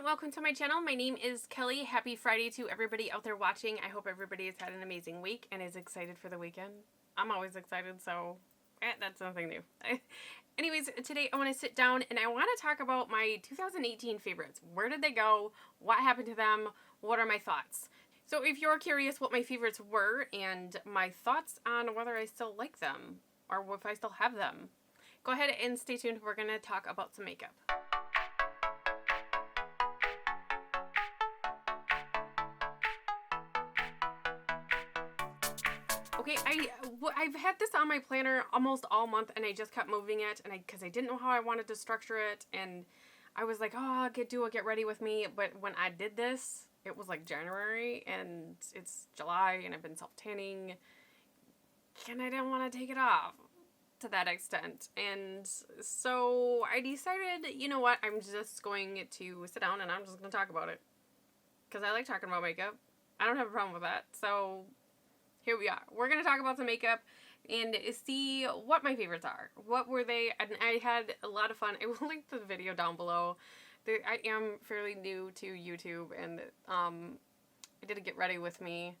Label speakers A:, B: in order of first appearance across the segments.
A: everyone, welcome to my channel. My name is Kelly. Happy Friday to everybody out there watching. I hope everybody has had an amazing week and is excited for the weekend. I'm always excited, so that's nothing new. Anyways, today I want to sit down and I want to talk about my 2018 favorites. Where did they go? What happened to them? What are my thoughts? So if you're curious what my favorites were and my thoughts on whether I still like them or if I still have them, go ahead and stay tuned. We're going to talk about some makeup. Okay, I've had this on my planner almost all month and I just kept moving it and because I didn't know how I wanted to structure it, and I was like, oh, get ready with me. But when I did this, it was like January and it's July and I've been self-tanning and I didn't want to take it off to that extent. And so I decided, you know what, I'm just going to sit down and I'm just going to talk about it because I like talking about makeup. I don't have a problem with that. So here we are. We're going to talk about some makeup and see what my favorites are. What were they? And I had a lot of fun. I will link the video down below. I am fairly new to YouTube, and I did a get ready with me,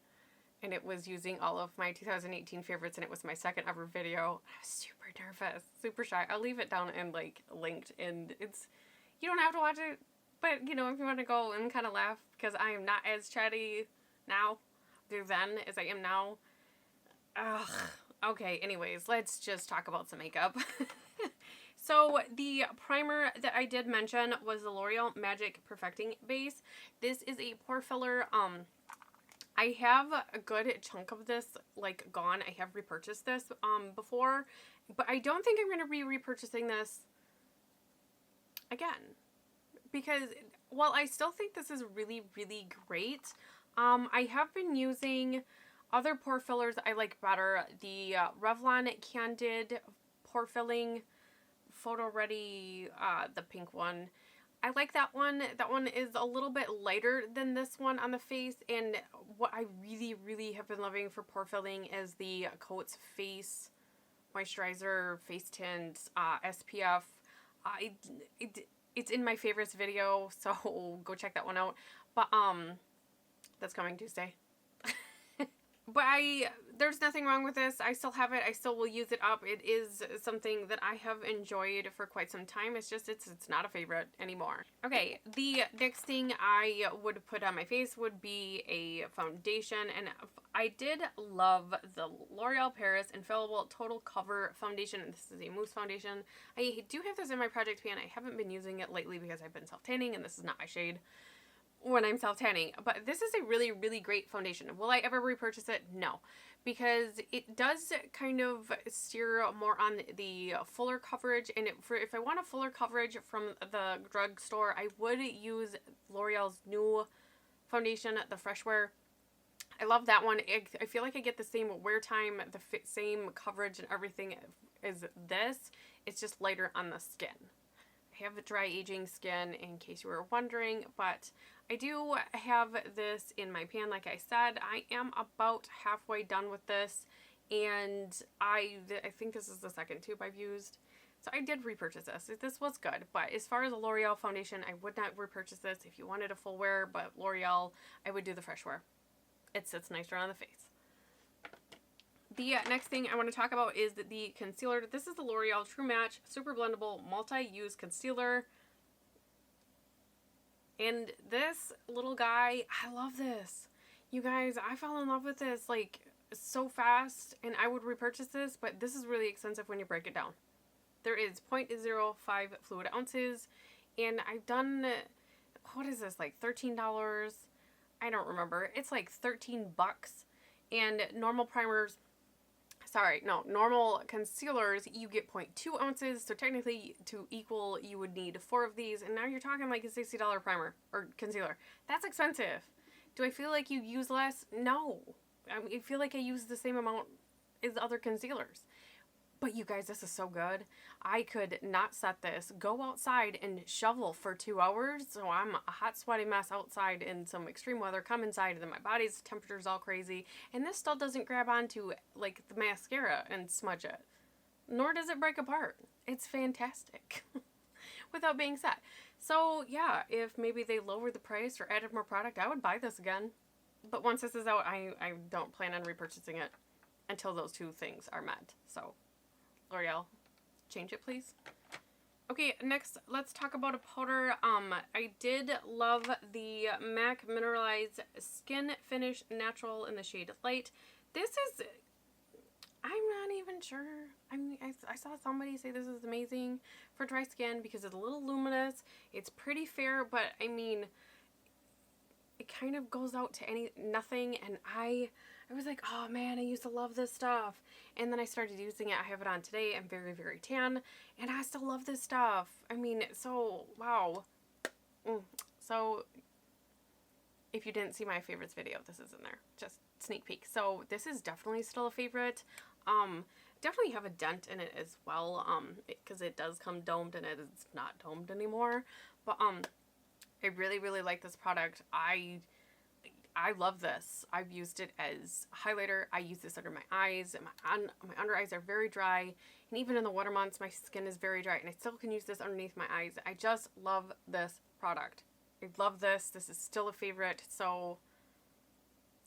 A: and it was using all of my 2018 favorites, and it was my second ever video. I was super nervous, super shy. I'll leave it down and like linked, and you don't have to watch it, but you know, if you want to go and kind of laugh, because I am not as chatty now then as I am now. Ugh. Okay, anyways, let's just talk about some makeup. So the primer that I did mention was the L'Oreal Magic Perfecting Base. This is a pore filler. I have a good chunk of this like gone. I have repurchased this before, but I don't think I'm going to be repurchasing this again, because while I still think this is really, really great, I have been using other pore fillers I like better. The Revlon Candid Pore Filling Photo Ready, the pink one. I like that one. That one is a little bit lighter than this one on the face. And what I really, really have been loving for pore filling is the Cotz Face Moisturizer Face Tint SPF. It's in my favorites video, so go check that one out. But that's coming Tuesday. But there's nothing wrong with this. I still have it. I still will use it up. It is something that I have enjoyed for quite some time. It's just, it's not a favorite anymore. Okay, the next thing I would put on my face would be a foundation. And I did love the L'Oreal Paris Infallible Total Cover Foundation. This is a mousse foundation. I do have this in my project pan. I haven't been using it lately because I've been self-tanning and this is not my shade when I'm self-tanning, but this is a really, really great foundation. Will I ever repurchase it? No, because it does kind of steer more on the fuller coverage, and if I want a fuller coverage from the drugstore, I would use L'Oreal's new foundation, the Fresh Wear. I love that one. I feel like I get the same wear time, the same coverage and everything as this. It's just lighter on the skin. I have dry aging skin in case you were wondering, but I do have this in my pan. Like I said, I am about halfway done with this, and I think this is the second tube I've used. So I did repurchase this. This was good, but as far as a L'Oreal foundation, I would not repurchase this. If you wanted a full wear, but L'Oreal, I would do the Fresh Wear. It sits nicer on the face. The next thing I want to talk about is the concealer. This is the L'Oreal True Match Super Blendable Multi-Use Concealer. And this little guy, I love this. You guys, I fell in love with this like so fast, and I would repurchase this, but this is really expensive when you break it down. There is 0.05 fluid ounces, and I've done, what is this, like $13? I don't remember. It's like 13 bucks. And normal primers, normal concealers, you get 0.2 ounces. So technically, to equal, you would need 4 of these. And now you're talking like a $60 primer or concealer. That's expensive. Do I feel like you use less? No. I feel like I use the same amount as other concealers. But you guys, this is so good. I could not set this, go outside and shovel for 2 hours. So I'm a hot, sweaty mess outside in some extreme weather, come inside, and then my body's temperature's all crazy. And this still doesn't grab onto like the mascara and smudge it. Nor does it break apart. It's fantastic. Without being set. So yeah, if maybe they lowered the price or added more product, I would buy this again. But once this is out, I don't plan on repurchasing it until those two things are met. So, L'Oreal, change it please. Okay, next let's talk about a powder. I did love the MAC Mineralize Skinfinish Natural in the shade Light. This is, I'm not even sure. I mean, I saw somebody say this is amazing for dry skin because it's a little luminous. It's pretty fair, but I mean, it kind of goes out to nothing, and I was like, oh man, I used to love this stuff. And then I started using it. I have it on today. I'm very, very tan, and I still love this stuff. I mean, so, wow. So, if you didn't see my favorites video, this is in there. Just sneak peek. So, this is definitely still a favorite. Definitely have a dent in it as well, because it does come domed, and it's not domed anymore. But, I really, really like this product. I love this. I've used it as a highlighter. I use this under my eyes. My under eyes are very dry. And even in the winter months, my skin is very dry. And I still can use this underneath my eyes. I just love this product. I love this. This is still a favorite. So,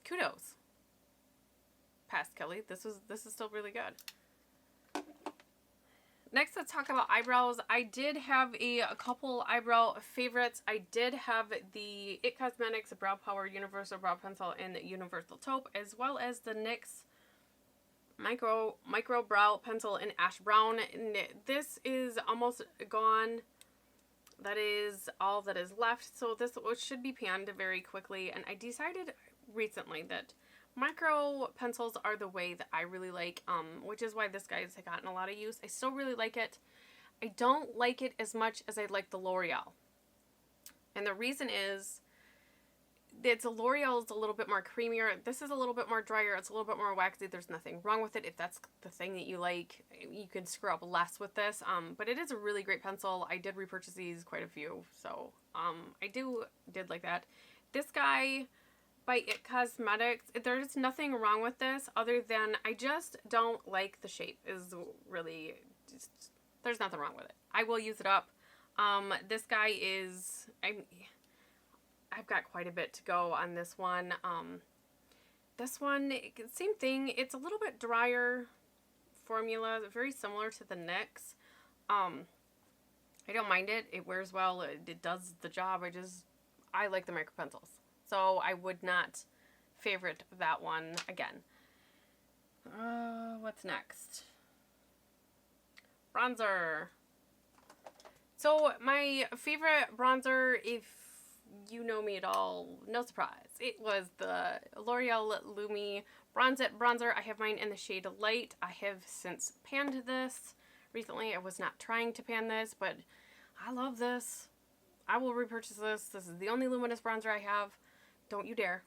A: kudos. Pass, Kelly. This is still really good. Next, let's talk about eyebrows. I did have a couple eyebrow favorites. I did have the It Cosmetics Brow Power Universal Brow Pencil in the Universal Taupe, as well as the NYX Micro Brow Pencil in Ash Brown. And this is almost gone. That is all that is left. So this should be panned very quickly. And I decided recently that micro pencils are the way that I really like, which is why this guy's gotten a lot of use. I still really like it. I don't like it as much as I like the L'Oreal. And the reason is that the L'Oreal is a little bit more creamier. This is a little bit more drier. It's a little bit more waxy. There's nothing wrong with it. If that's the thing that you like, you can screw up less with this. But it is a really great pencil. I did repurchase these quite a few. So, I did like that. This guy by It Cosmetics, there's nothing wrong with this other than I just don't like the shape. Is really just, there's nothing wrong with it. I will use it up. This guy is, I've got quite a bit to go on this one. This one, same thing. It's a little bit drier formula, very similar to the NYX. I don't mind it. It wears well. It does the job. I like the micro pencils. So I would not favorite that one again. What's next? Bronzer. So my favorite bronzer, if you know me at all, no surprise, it was the L'Oreal Lumi Bronzette bronzer. I have mine in the shade Light. I have since panned this recently. I was not trying to pan this, but I love this. I will repurchase this. This is the only luminous bronzer I have. Don't you dare.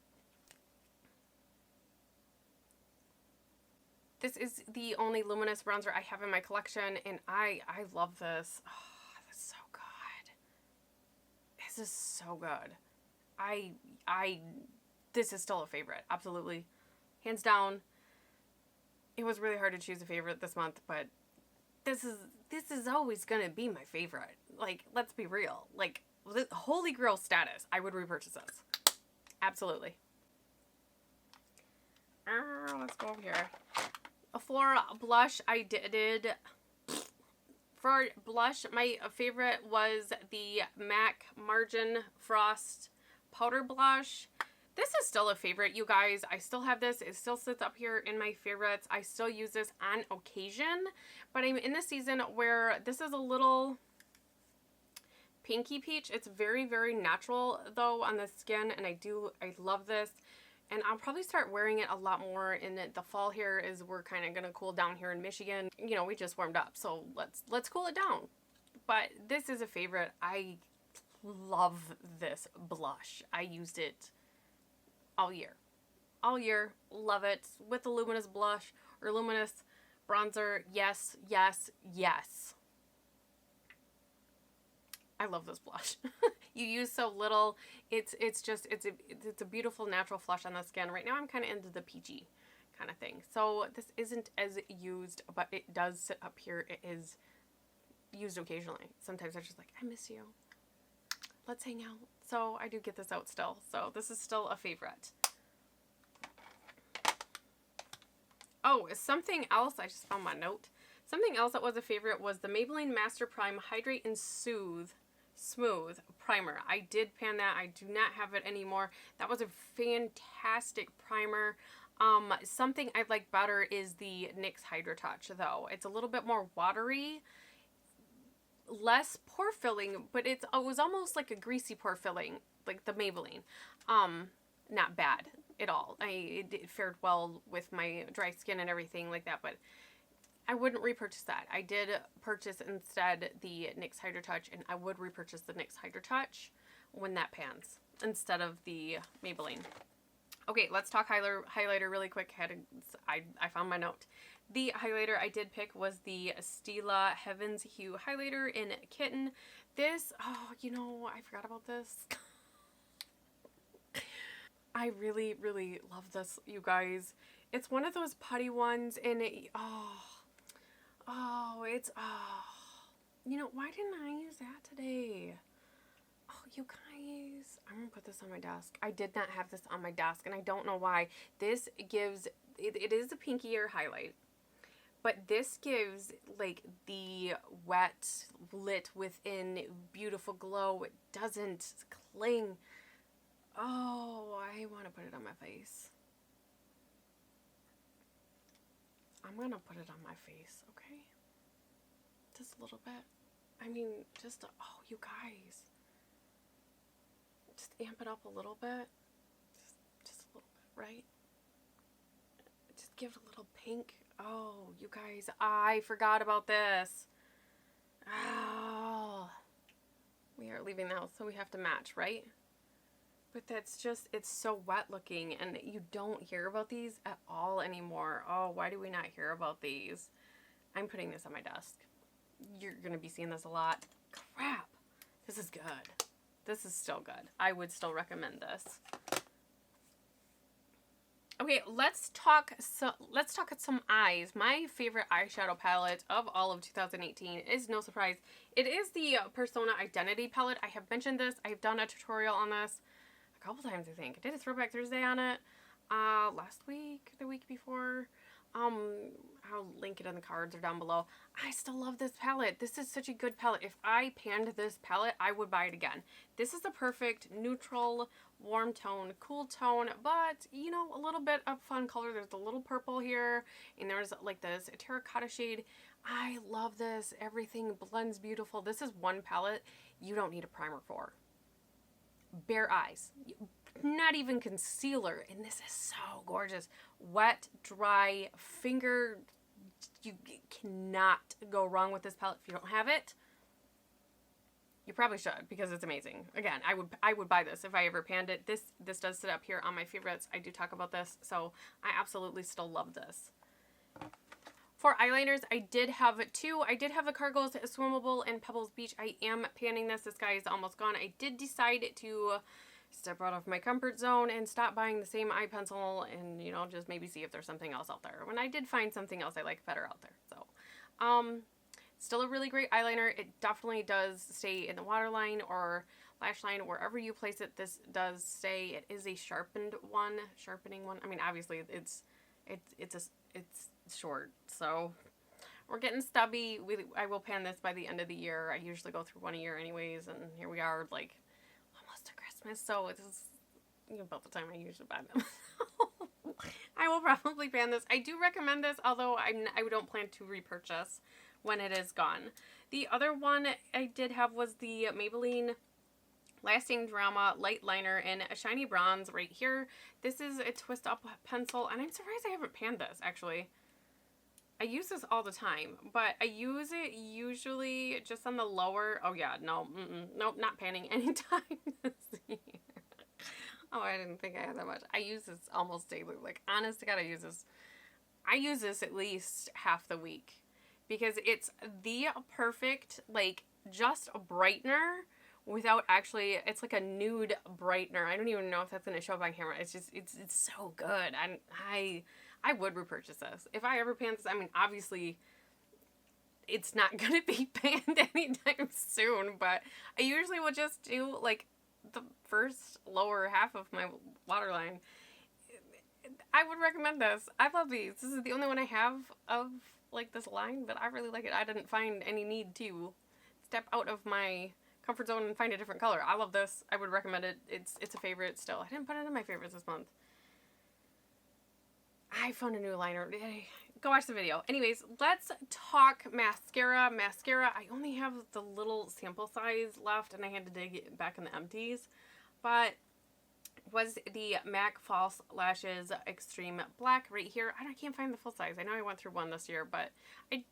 A: This is the only luminous bronzer I have in my collection, and I love this. Oh, this is so good. This is so good. This is still a favorite. Absolutely. Hands down. It was really hard to choose a favorite this month, but this is always gonna be my favorite. Like, let's be real. Like, Holy Grail status. I would repurchase this. Absolutely. Let's go over here. For blush, I did. For blush, my favorite was the MAC Margin Frost Powder Blush. This is still a favorite, you guys. I still have this. It still sits up here in my favorites. I still use this on occasion, but I'm in the season where this is a little pinky peach. It's very, very natural though on the skin, and I love this, and I'll probably start wearing it a lot more in the fall here as we're kind of gonna cool down here in Michigan. You know, we just warmed up, so let's cool it down. But this is a favorite. I love this blush. I used it all year. Love it. With the luminous blush or luminous bronzer. Yes, yes, yes. I love this blush. You use so little. It's a beautiful natural flush on the skin. Right now I'm kind of into the peachy kind of thing. So this isn't as used, but it does sit up here. It is used occasionally. Sometimes I'm just like, I miss you. let's hang out. So I do get this out still. So this is still a favorite. Oh, something else. I just found my note. Something else that was a favorite was the Maybelline Master Prime Hydrate and Smooth Primer. I did pan that. I do not have it anymore. That was a fantastic primer. Something I like better is the NYX Hydra Touch, though. It's a little bit more watery, less pore filling, but it was almost like a greasy pore filling, like the Maybelline. Not bad at all. It fared well with my dry skin and everything like that, but I wouldn't repurchase that. I did purchase instead the NYX Hydra Touch, and I would repurchase the NYX Hydra Touch when that pans instead of the Maybelline. Okay, let's talk highlighter really quick. I found my note. The highlighter I did pick was the Stila Heaven's Hue highlighter in Kitten. This, oh, you know, I forgot about this. I really, really love this, you guys. It's one of those putty ones, and you know, why didn't I use that today? Oh, you guys, I'm gonna put this on my desk. I did not have this on my desk, and I don't know why. This gives, it is a pinkier highlight, but this gives like the wet, lit within beautiful glow. It doesn't cling. Oh, I want to put it on my face. I'm going to put it on my face, okay? Just a little bit. I mean, oh, you guys. Just amp it up a little bit. Just a little bit, right? Just give it a little pink. Oh, you guys, I forgot about this. Oh. We are leaving the house, so we have to match, right? But that's just, it's so wet looking, and you don't hear about these at all anymore. Oh, why do we not hear about these? I'm putting this on my desk. You're going to be seeing this a lot. Crap. This is good. This is still good. I would still recommend this. Okay, let's talk at some eyes. My favorite eyeshadow palette of all of 2018 is, no surprise, it is the Persona Identity palette. I have mentioned this. I've done a tutorial on this a couple times, I think. I did a Throwback Thursday on it last week, the week before. I'll link it in the cards or down below. I still love this palette. This is such a good palette. If I panned this palette, I would buy it again. This is the perfect neutral, warm tone, cool tone, but, you know, a little bit of fun color. There's a little purple here, and there's like this terracotta shade. I love this. Everything blends beautiful. This is one palette you don't need a primer for. Bare eyes. Not even concealer, and this is so gorgeous. Wet, dry, finger, you cannot go wrong with this palette. If you don't have it, you probably should, because it's amazing. Again, I would buy this if I ever panned it. This does sit up here on my favorites. I do talk about this, so I absolutely still love this. For eyeliners, I did have two. I did have a Cargo's Swimmable in Pebbles Beach. I am panning this. This guy is almost gone. I did decide to step out of my comfort zone and stop buying the same eye pencil and, you know, just maybe see if there's something else out there. When I did find something else I like better out there. So, still a really great eyeliner. It definitely does stay in the waterline or lash line, wherever you place it. This does stay. It is a sharpening one. I mean, obviously it's short, so we're getting stubby. I will pan this by the end of the year. I usually go through one a year anyways, and here we are, like, almost to Christmas, so it is, you know, about the time I usually buy them. I will probably pan this. I do recommend this, although I don't plan to repurchase when it is gone. The other one I did have was the Maybelline Lasting Drama Light Liner in a shiny bronze right here. This is a twist up pencil, and I'm surprised I haven't panned this, actually. I use this all the time, but I use it usually just on the lower. Oh yeah, no, nope, not panning anytime this year. Oh, I didn't think I had that much. I use this almost daily. Like, honest to God, I use this at least half the week, because it's the perfect, like, just a brightener without actually, it's like a nude brightener. I don't even know if that's going to show up on camera. It's just, it's so good. I would repurchase this. If I ever pan this, I mean, obviously, it's not going to be banned anytime soon, but I usually will just do like the first lower half of my waterline. I would recommend this. I love these. This is the only one I have of like this line, but I really like it. I didn't find any need to step out of my comfort zone and find a different color. I love this. I would recommend it. It's a favorite still. I didn't put it in my favorites this month. I found a new liner. Go watch the video. Anyways, let's talk mascara. Mascara, I only have the little sample size left, and I had to dig it back in the empties. But was the MAC False Lashes Extreme Black right here. I can't find the full size. I know I went through one this year, but I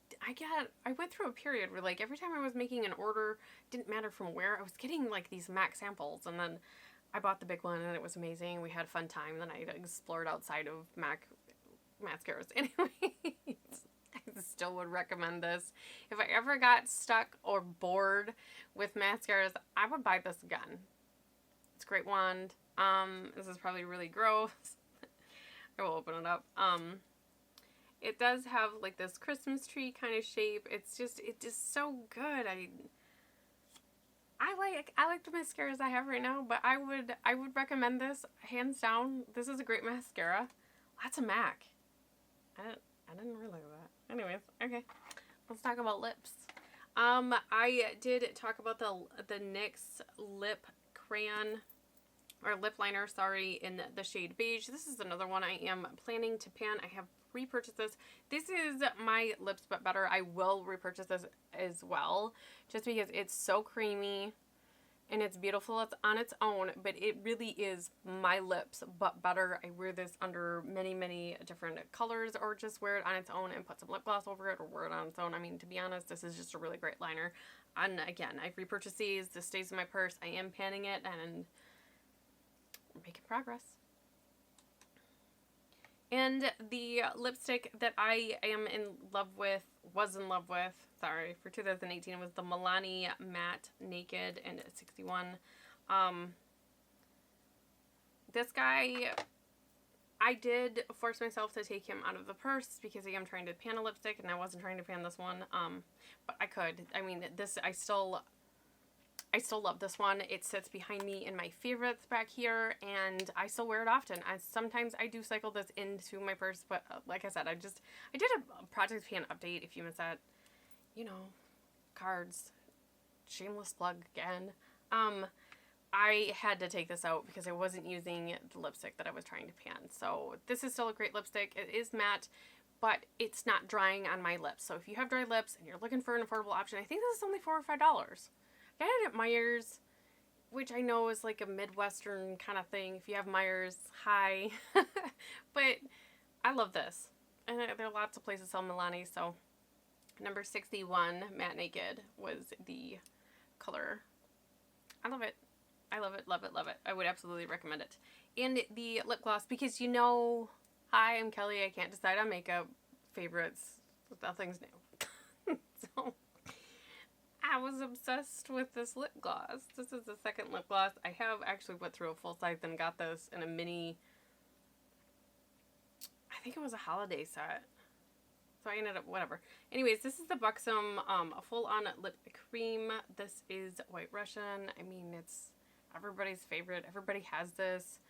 A: went through a period where like every time I was making an order, didn't matter from where, I was getting like these MAC samples, and then I bought the big one and it was amazing. We had a fun time. Then I explored outside of MAC mascaras. Anyways, I still would recommend this. If I ever got stuck or bored with mascaras, I would buy this again. It's a great wand. This is probably really gross. I will open it up. It does have like this Christmas tree kind of shape. It's just so good. I like the mascaras I have right now, but I would recommend this hands down. This is a great mascara. Lots of MAC. I didn't realize that. Anyways, okay. Let's talk about lips. I did talk about the NYX lip crayon or lip liner, sorry, in the shade beige. This is another one I am planning to pan. I have repurchased this. This is my Lips But Better. I will repurchase this as well, just because it's so creamy and it's beautiful. It's on its own, but it really is my lips but better. I wear this under many, many different colors, or just wear it on its own and put some lip gloss over it, or wear it on its own. I mean, to be honest, this is just a really great liner. And again, I've repurchased these. This stays in my purse. I am panning it and making progress. And the lipstick that I am was in love with, sorry, for 2018 was the Milani Matte Naked and 61. This guy, I did force myself to take him out of the purse because I am trying to pan a lipstick and I wasn't trying to pan this one. But I could. I mean, this, I still love this one. It sits behind me in my favorites back here, and I still wear it often. Sometimes I do cycle this into my purse, but like I said, I did a Project Pan update. If you missed that, you know, cards, shameless plug again. I had to take this out because I wasn't using the lipstick that I was trying to pan. So this is still a great lipstick. It is matte, but it's not drying on my lips. So if you have dry lips and you're looking for an affordable option, I think this is only $4 or $5. I got it at Meijer's, which I know is like a Midwestern kind of thing. If you have Meijer's, hi. But I love this. And there are lots of places sell Milani, so number 61, Matte Naked, was the color. I love it. I love it, love it, love it. I would absolutely recommend it. And the lip gloss, because you know, hi, I'm Kelly. I can't decide on makeup favorites. Nothing's new. So I was obsessed with this lip gloss. This is the second lip gloss. I have actually went through a full size and got this in a mini, I think it was a holiday set. So I ended up, whatever. Anyways, this is the Buxom a full-on lip cream. This is White Russian. I mean, it's everybody's favorite. Everybody has this.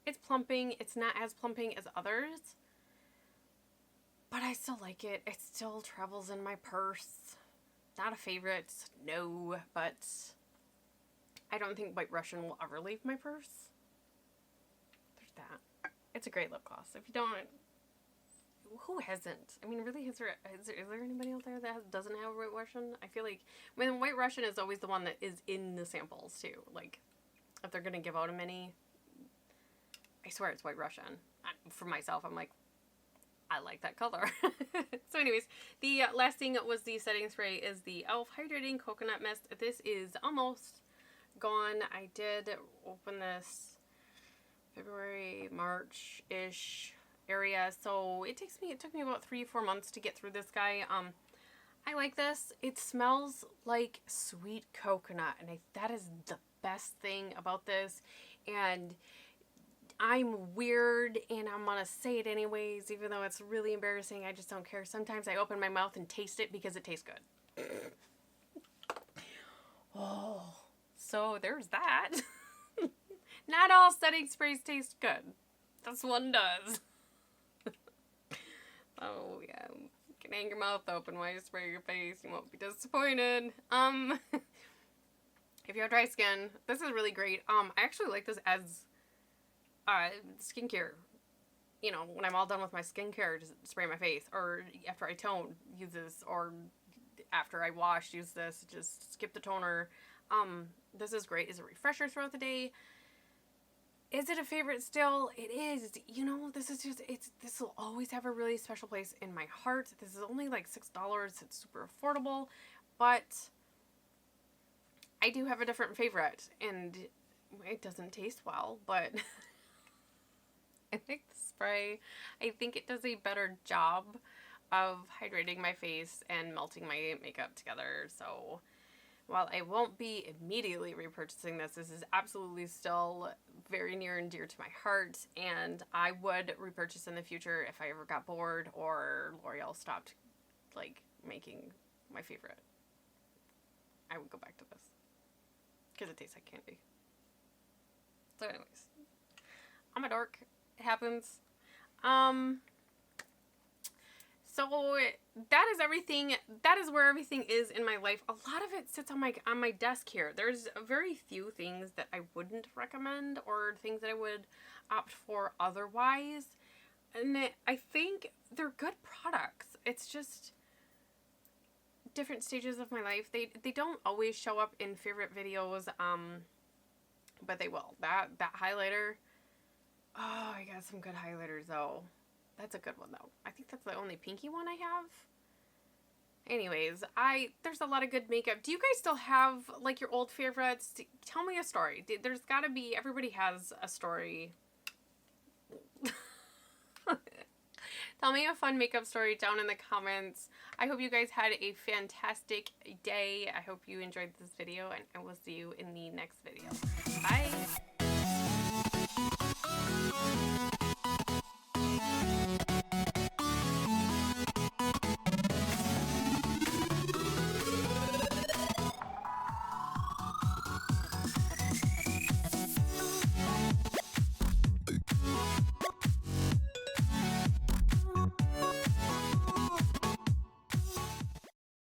A: It's plumping. It's not as plumping as others, but I still like it. It still travels in my purse. Not a favorite, no, but I don't think White Russian will ever leave my purse. There's that. It's a great lip gloss. If you don't, who hasn't? I mean, really, is there anybody out there that doesn't have White Russian? I feel like, I mean, White Russian is always the one that is in the samples, too. Like, if they're going to give out a mini, I swear it's White Russian. For myself, I'm like, I like that color. So anyways, the last thing was the setting spray is the e.l.f. Hydrating Coconut Mist. This is almost gone. I did open this February, March-ish area. So it took me about 3-4 months to get through this guy. I like this. It smells like sweet coconut, and that is the best thing about this. And I'm weird and I'm gonna say it anyways, even though it's really embarrassing. I just don't care. Sometimes I open my mouth and taste it because it tastes good. Oh, so there's that. Not all setting sprays taste good. This one does. Oh yeah, you can hang your mouth open while you spray your face. You won't be disappointed. If you have dry skin, this is really great. I actually like this as skincare. You know, when I'm all done with my skincare, just spray my face, or after I tone, use this, or after I wash, use this. Just skip the toner. This is great as a refresher throughout the day. Is it a favorite still? It is. You know, this is just, this will always have a really special place in my heart. This is only like $6. It's super affordable, but I do have a different favorite, and it doesn't taste well, but I like the spray. I think it does a better job of hydrating my face and melting my makeup together. So while I won't be immediately repurchasing this, this is absolutely still very near and dear to my heart, and I would repurchase in the future if I ever got bored or L'Oreal stopped like making my favorite. I would go back to this because it tastes like candy. So anyways, I'm a dork. It happens. So that is everything. That is where everything is in my life. A lot of it sits on my desk here. There's very few things that I wouldn't recommend or things that I would opt for otherwise. And I think they're good products. It's just different stages of my life. They don't always show up in favorite videos, but they will. That highlighter. Oh, I got some good highlighters though. That's a good one though. I think that's the only pinky one I have. Anyways, there's a lot of good makeup. Do you guys still have like your old favorites? Tell me a story. There's gotta be, everybody has a story. Tell me a fun makeup story down in the comments. I hope you guys had a fantastic day. I hope you enjoyed this video, and I will see you in the next video. Bye!